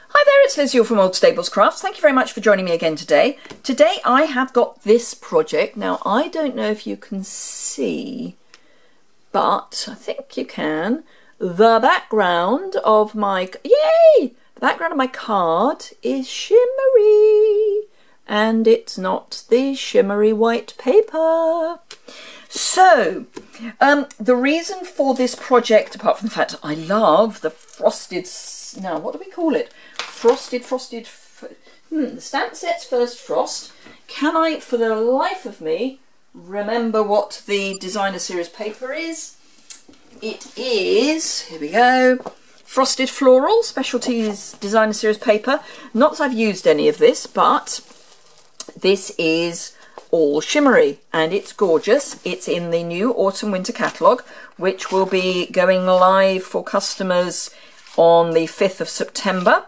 Hi there, it's Liz Yuille from Old Stables Crafts. Thank you very much for joining me again today. Today I have got this project. Now I don't know if you can see, but I think you can. The background of my, yay! The background of my card is shimmery. And it's not the shimmery white paper. So, the reason for this project, apart from the fact I love the frosted, now what do we call it? The stamp set's first frost. Can I, for the life of me, remember what the designer series paper is? It is, here we go, Frosted Floral, Specialties Designer Series paper. Not that I've used any of this, but this is all shimmery and it's gorgeous. It's in the new Autumn Winter catalogue, which will be going live for customers on the 5th of September.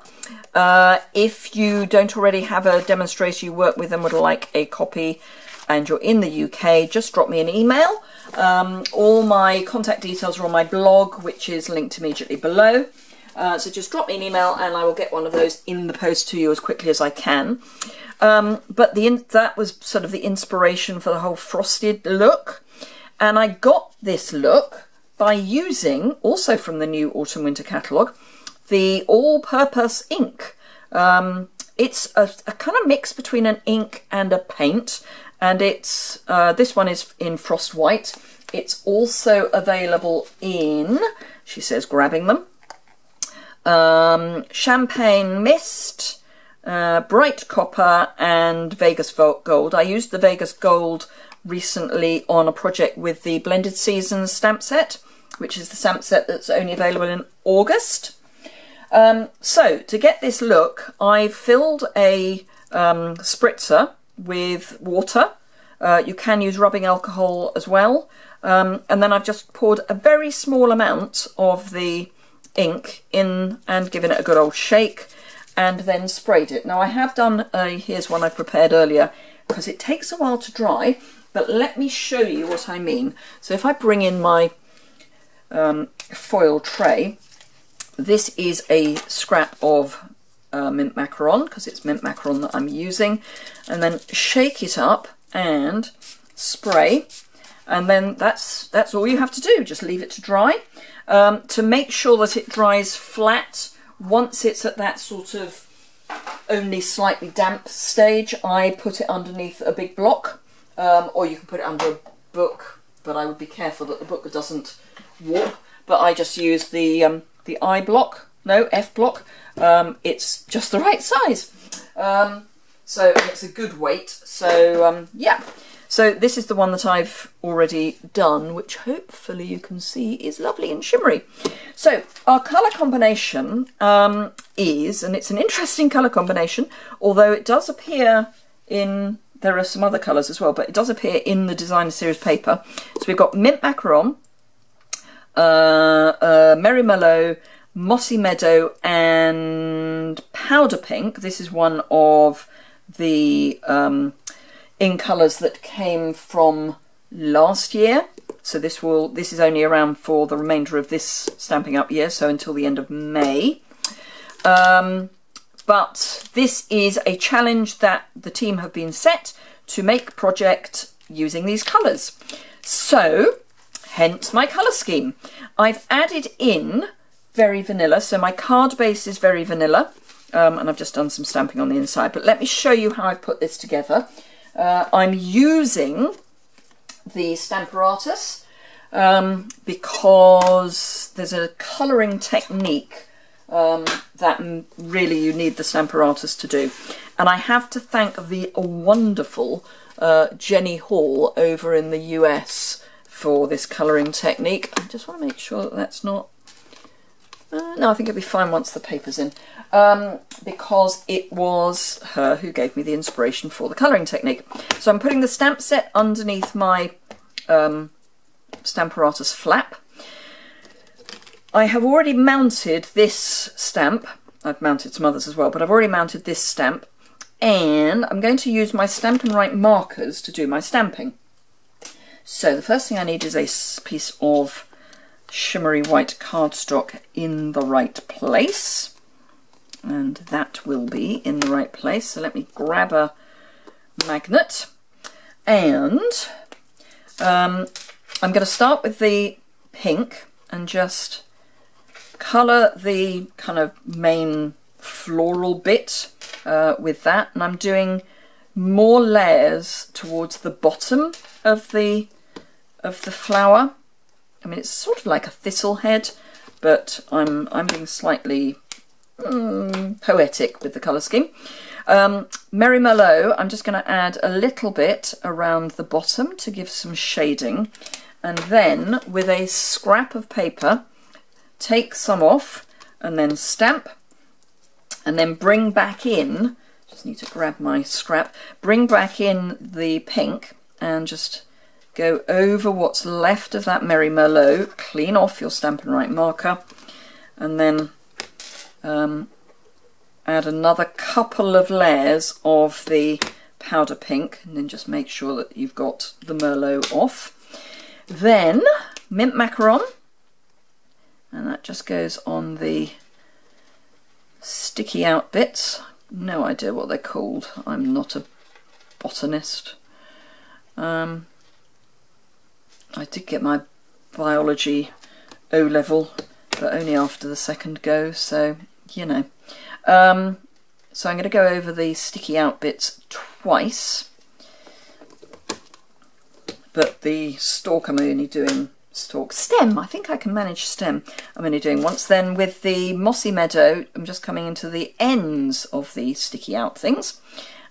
If you don't already have a demonstrator you work with and would like a copy and you're in the UK, just drop me an email. All my contact details are on my blog, which is linked immediately below. So just drop me an email and I will get one of those in the post to you as quickly as I can. But that was sort of the inspiration for the whole frosted look. And I got this look by using, also from the new Autumn Winter catalogue, the all-purpose ink. It's a kind of mix between an ink and a paint. And it's this one is in Frost White. It's also available in, she says, grabbing them, Champagne Mist, Bright Copper and Vegas Gold. I used the Vegas Gold recently on a project with the Blended Seasons stamp set, which is the stamp set that's only available in August. So to get this look, I filled a spritzer with water. You can use rubbing alcohol as well. And then I've just poured a very small amount of the ink in and given it a good old shake and then sprayed it. Now I have done here's one I prepared earlier because it takes a while to dry, but let me show you what I mean. So if I bring in my foil tray, this is a scrap of mint macaron, because it's mint macaron that I'm using, and then shake it up and spray, and then that's all you have to do. Just leave it to dry. To make sure that it dries flat, once it's at that sort of only slightly damp stage, I put it underneath a big block, or you can put it under a book, but I would be careful that the book doesn't warp. But I just use the I block, no, F block. It's just the right size. So it's a good weight. So yeah. So this is the one that I've already done, which hopefully you can see is lovely and shimmery. So our colour combination is, and it's an interesting colour combination, although it does appear in, there are some other colours as well, but it does appear in the designer series paper. So we've got Mint Macaron, Merry Mellow, Mossy Meadow and Powder Pink. This is one of the in colours that came from last year. So this is only around for the remainder of this Stampin' Up year, so until the end of May. But this is a challenge that the team have been set to make project using these colours. So, hence my colour scheme. I've added in Very Vanilla, so my card base is Very Vanilla, and I've just done some stamping on the inside, but let me show you how I've put this together. I'm using the Stamparatus because there's a colouring technique that really you need the Stamparatus to do. And I have to thank the wonderful Jenny Hall over in the US for this colouring technique. I just want to make sure that that's not... no, I think it'll be fine once the paper's in, because it was her who gave me the inspiration for the colouring technique. So I'm putting the stamp set underneath my Stamparatus flap. I have already mounted this stamp. I've mounted some others as well, but I've already mounted this stamp, and I'm going to use my Stampin' Right markers to do my stamping. So the first thing I need is a piece of shimmery white cardstock in the right place. and that will be in the right place. So let me grab a magnet, and I'm going to start with the pink and just colour the kind of main floral bit with that, and I'm doing more layers towards the bottom of the flower. I mean, it's sort of like a thistle head, but I'm being slightly poetic with the colour scheme. Merry Merlot, I'm just going to add a little bit around the bottom to give some shading, and then with a scrap of paper take some off and then stamp, and then bring back in, just need to grab my scrap, bring back in the pink and just go over what's left of that Merry Merlot, clean off your Stampin' Right marker, and then add another couple of layers of the powder pink, and then just make sure that you've got the Merlot off. Then mint macaron, and that just goes on the sticky out bits. No idea what they're called, I'm not a botanist. I did get my biology O-level, but only after the second go, so you know. So I'm going to go over the sticky out bits twice, but the stalk I'm only doing stem. I think I can manage stem. I'm only doing once. Then with the mossy meadow, I'm just coming into the ends of the sticky out things,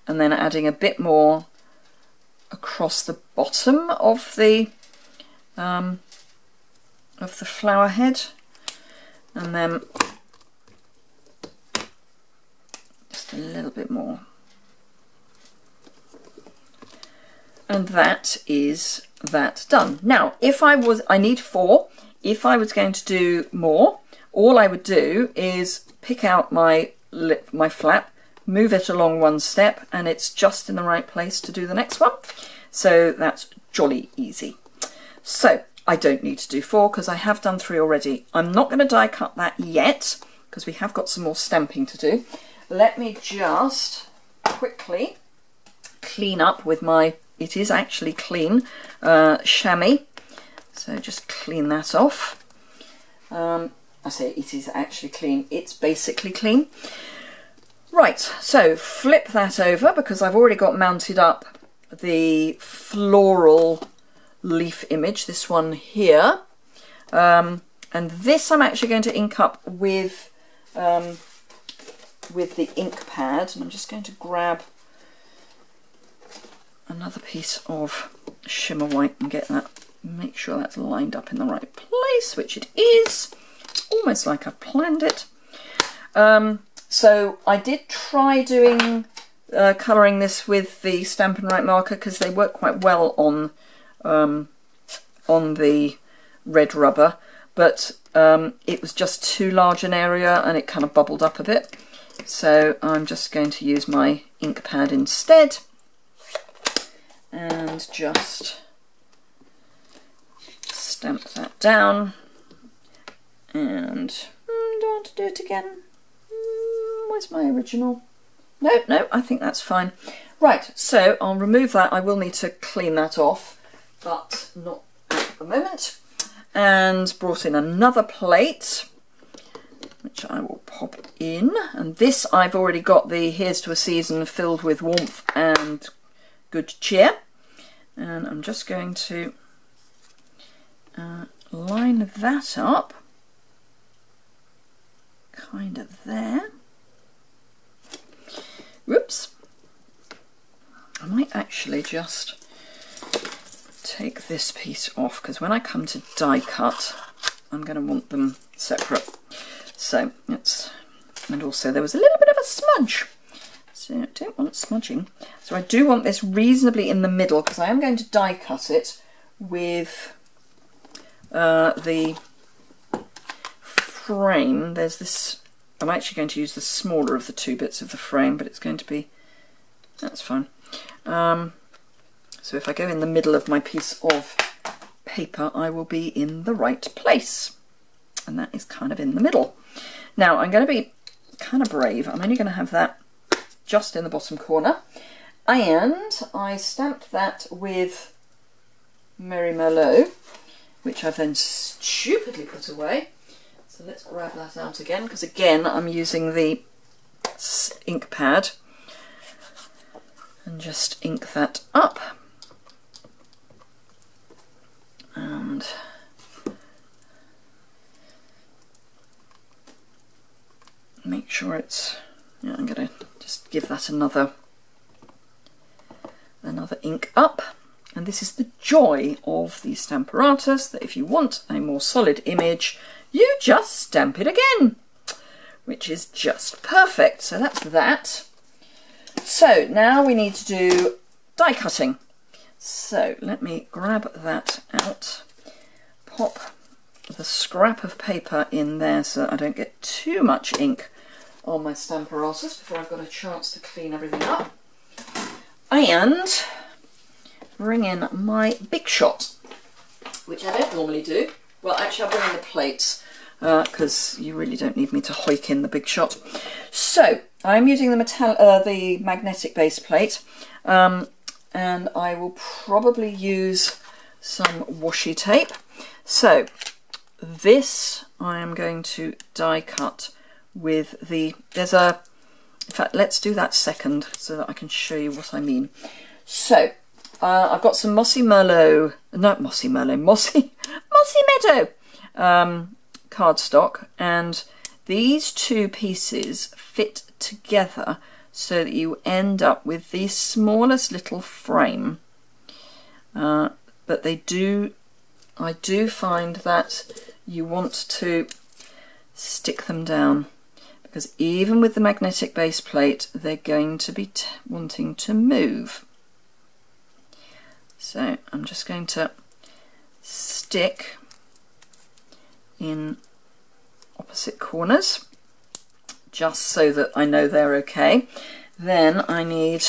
and then adding a bit more across the bottom of the flower head, and then just a little bit more, and that is that done. Now I need 4. If I was going to do more, all I would do is pick out my flap, move it along one step, and it's just in the right place to do the next one. So that's jolly easy. So I don't need to do 4 because I have done 3 already. I'm not going to die cut that yet because we have got some more stamping to do. Let me just quickly clean up with my, it is actually clean, chamois. So just clean that off. I say it is actually clean, it's basically clean. Right, so flip that over because I've already got mounted up the floral leaf image, this one here. And this I'm actually going to ink up with the ink pad, and I'm just going to grab another piece of shimmer white and get that, make sure that's lined up in the right place, which it is. It's almost like I've planned it. So I did try doing colouring this with the Stampin' Right marker because they work quite well on the red rubber, but it was just too large an area and it kind of bubbled up a bit. So I'm just going to use my ink pad instead and just stamp that down. And do I want to do it again? Where's my original? No, I think that's fine. Right, so I'll remove that. I will need to clean that off, but not at the moment. And brought in another plate, which I will pop in. And this I've already got the Here's to a Season filled with warmth and good cheer. And I'm just going to line that up, kind of there. Whoops. I might actually just take this piece off because when I come to die cut, I'm going to want them separate. So it's, and also there was a little bit of a smudge. So I don't want smudging. So I do want this reasonably in the middle because I am going to die cut it with the frame. There's this, I'm actually going to use the smaller of the 2 bits of the frame, but it's going to be, that's fine. So if I go in the middle of my piece of paper, I will be in the right place. And that is kind of in the middle. Now I'm going to be kind of brave. I'm only going to have that just in the bottom corner. And I stamped that with Merry Merlot, which I've then stupidly put away. So let's grab that out again, because again I'm using the ink pad and just ink that up. And make sure it's, yeah, I'm going to just give that another ink up. And this is the joy of the Stamparatus, that if you want a more solid image, you just stamp it again, which is just perfect. So that's that. So now we need to do die cutting. So let me grab that out, pop the scrap of paper in there so that I don't get too much ink on my Stamparatus before I've got a chance to clean everything up. And bring in my Big Shot, which I don't normally do. Well, actually I'll bring in the plates because you really don't need me to hoik in the Big Shot. So I'm using the magnetic base plate, and I will probably use some washi tape. So this I am going to die cut with the, in fact let's do that second so that I can show you what I mean. So I've got some Mossy Meadow cardstock, and these two pieces fit together so that you end up with the smallest little frame. But I do find that you want to stick them down, because even with the magnetic base plate they're going to be wanting to move. So I'm just going to stick in opposite corners just so that I know they're okay. Then I need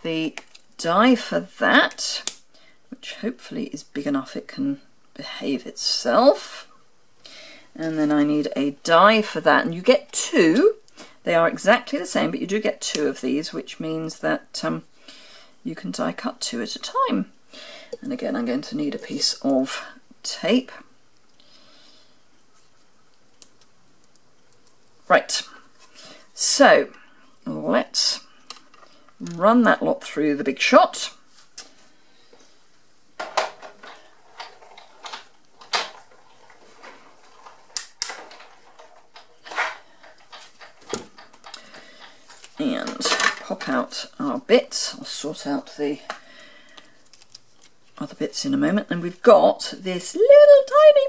the die for that, which hopefully is big enough it can behave itself. And then I need a die for that, and you get two. They are exactly the same, but you do get two of these, which means that you can die cut two at a time. And again I'm going to need a piece of tape. Right, so let's run that lot through the Big Shot. And pop out our bits. I'll sort out the other bits in a moment. And we've got this little tiny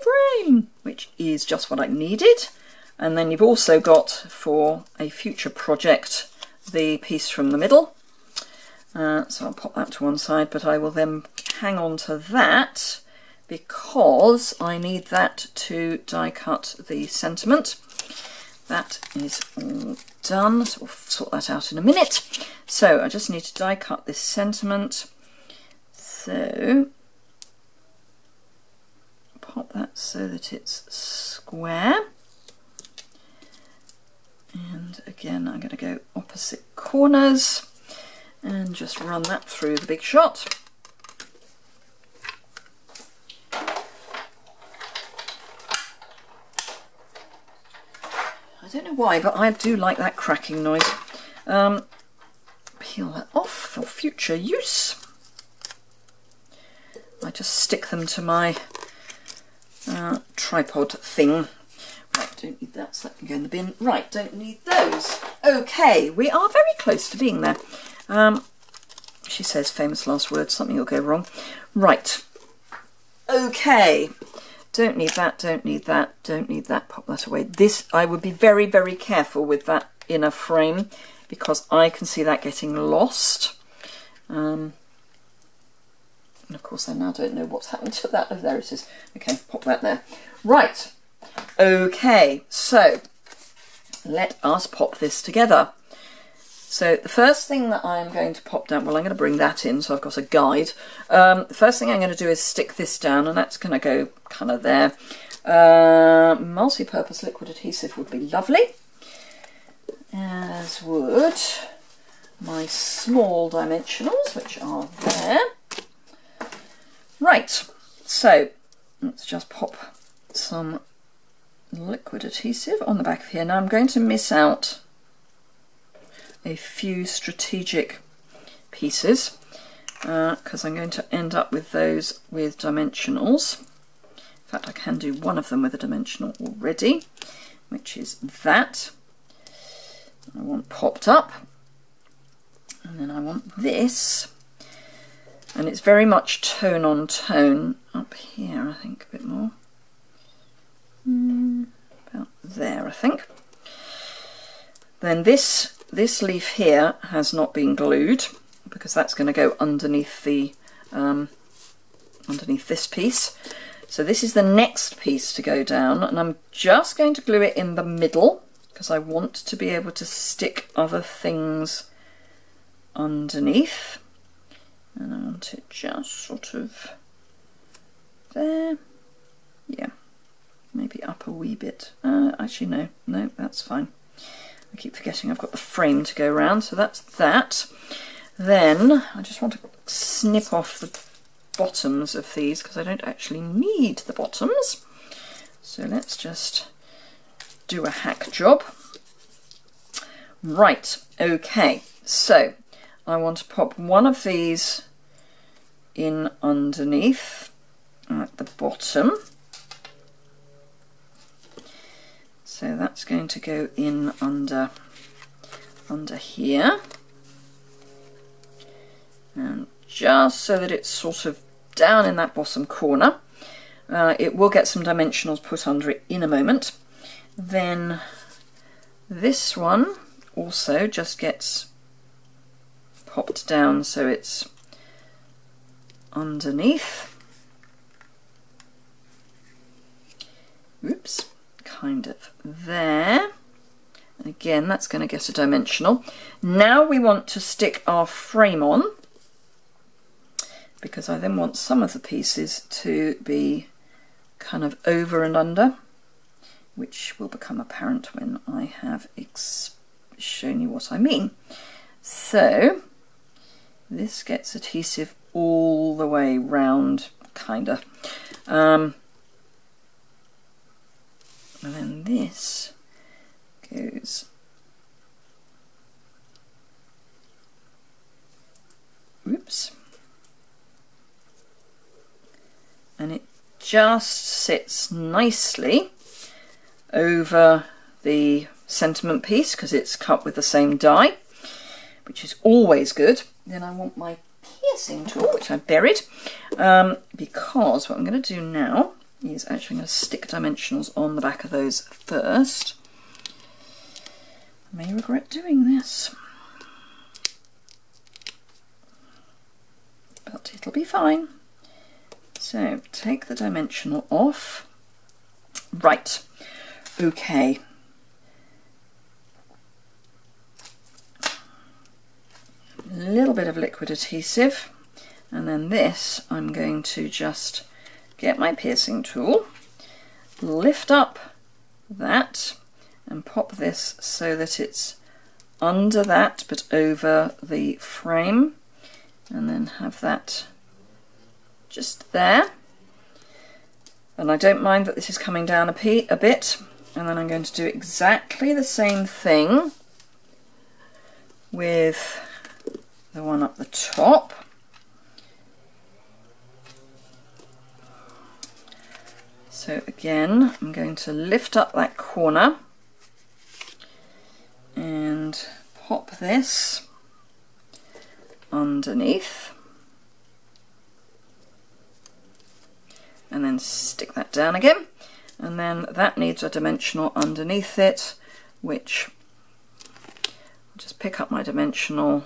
frame, which is just what I needed. And then you've also got, for a future project, the piece from the middle. So I'll pop that to one side, but I will then hang on to that because I need that to die cut the sentiment. That is all done, so we'll sort that out in a minute. So I just need to die cut this sentiment. So pop that so that it's square. And again I'm going to go opposite corners and just run that through the Big Shot. I don't know why, but I do like that cracking noise. Peel that off for future use. I just stick them to my tripod thing. Right, don't need that, so that can go in the bin. Right, don't need those. Okay, we are very close to being there. She says famous last words, something will go wrong. Right, okay. Don't need that, don't need that, don't need that, pop that away. This, I would be very, very careful with that inner frame because I can see that getting lost. And of course I now don't know what's happened to that. Oh, there it is. Okay, pop that there. Right, okay, so let us pop this together. So the first thing that I'm going to pop down, well I'm going to bring that in so I've got a guide. The first thing I'm going to do is stick this down, and that's going to go kind of there. Multi-purpose liquid adhesive would be lovely. as would my small dimensionals, which are there. Right, so let's just pop some liquid adhesive on the back of here. Now I'm going to miss out a few strategic pieces because I'm going to end up with those with dimensionals. In fact, I can do one of them with a dimensional already, which is that. I want popped up, and then I want this, and it's very much tone on tone up here, I think, a bit more. About there, I think. Then this leaf here has not been glued because that's going to go underneath the underneath this piece. So this is the next piece to go down, and I'm just going to glue it in the middle because I want to be able to stick other things underneath, and I want it just sort of there. Yeah, maybe up a wee bit. Actually no, that's fine. I keep forgetting I've got the frame to go around, so that's that. Then I just want to snip off the bottoms of these because I don't actually need the bottoms. So let's just do a hack job. Right, okay, so I want to pop one of these in underneath at the bottom. So that's going to go in under here, and just so that it's sort of down in that bottom corner. It will get some dimensionals put under it in a moment. Then this one also just gets popped down so it's underneath. Oops, kind of there. And again, that's going to get a dimensional. Now we want to stick our frame on, because I then want some of the pieces to be kind of over and under, which will become apparent when I have shown you what I mean. So this gets adhesive all the way round, kinda. And then this goes, oops, and it just sits nicely over the sentiment piece because it's cut with the same die, which is always good. Then I want my piercing tool, which I buried, because what I'm going to do now is actually going to stick dimensionals on the back of those first. I may regret doing this, but it'll be fine. So take the dimensional off. Right, okay. A little bit of liquid adhesive, and then this I'm going to just get my piercing tool, lift up that and pop this so that it's under that but over the frame, and then have that just there. And I don't mind that this is coming down a bit, and then I'm going to do exactly the same thing with the one up the top. So again, I'm going to lift up that corner and pop this underneath, and then stick that down again, and then that needs a dimensional underneath it, which I'll just pick up my dimensional,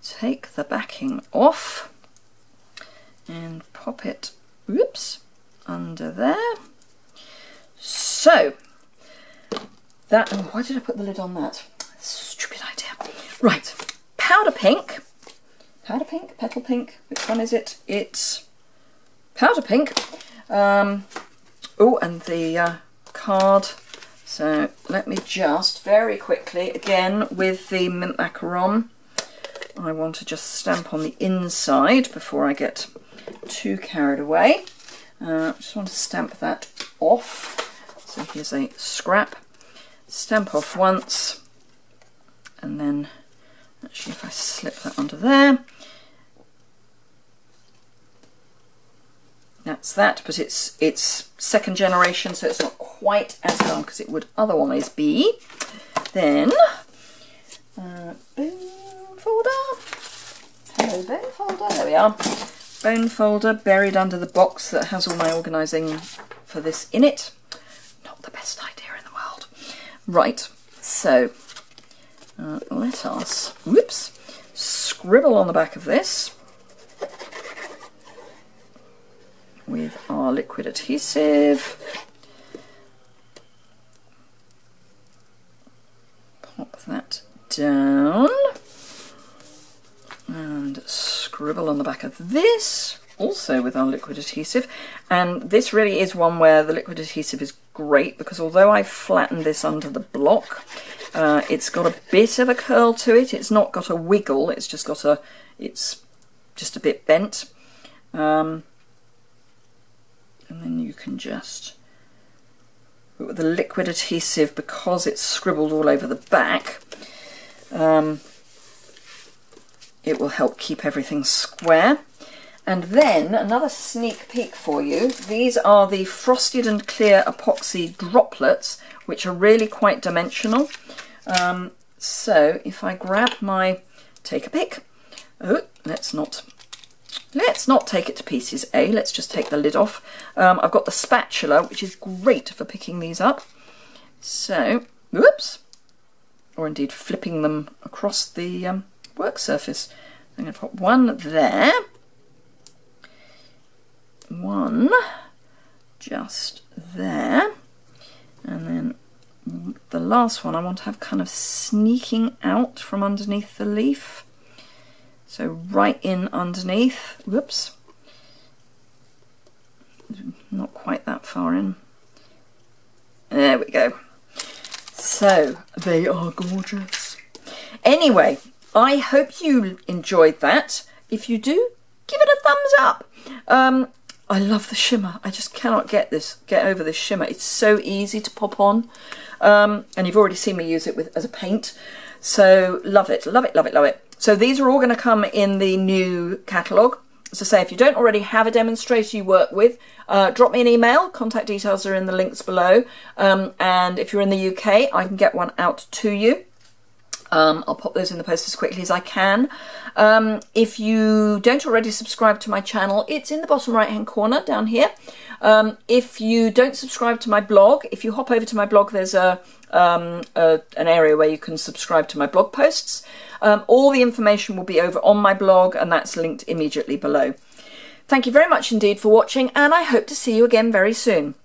take the backing off and pop it, oops, under there. So that, oh, why did I put the lid on that? Stupid idea. Right, powder pink, petal pink, which one is it? It's powder pink. Oh, and the card So let me just very quickly, again with the mint macaron, I want to just stamp on the inside before I get too carried away. I just want to stamp that off. So here's a scrap. Stamp off once, and then actually if I slip that under there, that's that, but it's second generation, so it's not quite as dark as it would otherwise be. Then bone folder. Hello, bone folder. There we are. Bone folder buried under the box that has all my organising for this in it. Not the best idea in the world. Right, so let us, whoops, scribble on the back of this with our liquid adhesive. Pop that down and scribble on the back of this, also with our liquid adhesive. And this really is one where the liquid adhesive is great, because although I've flattened this under the block, it's got a bit of a curl to it. It's not got a wiggle, it's just got it's just a bit bent. And then you can just, with the liquid adhesive, because it's scribbled all over the back, it will help keep everything square. And then another sneak peek for you. These are the frosted and clear epoxy droplets, which are really quite dimensional. So if I grab my take a pick, oh, let's not take it to pieces, let's just take the lid off. I've got the spatula, which is great for picking these up. So, whoops, or indeed flipping them across the work surface. I'm going to put one there, one just there, and then the last one I want to have kind of sneaking out from underneath the leaf. So right in underneath, whoops, not quite that far in. There we go. So they are gorgeous. Anyway, I hope you enjoyed that. If you do, give it a thumbs up. I love the shimmer. I just cannot get over this shimmer. It's so easy to pop on. And you've already seen me use it as a paint. So love it, love it, love it, love it. So these are all going to come in the new catalogue. As I say, if you don't already have a demonstrator you work with, drop me an email. Contact details are in the links below. And if you're in the UK, I can get one out to you. I'll pop those in the post as quickly as I can. If you don't already subscribe to my channel, it's in the bottom right hand corner down here. If you don't subscribe to my blog, if you hop over to my blog, there's an area where you can subscribe to my blog posts. All the information will be over on my blog, and that's linked immediately below. Thank you very much indeed for watching, and I hope to see you again very soon.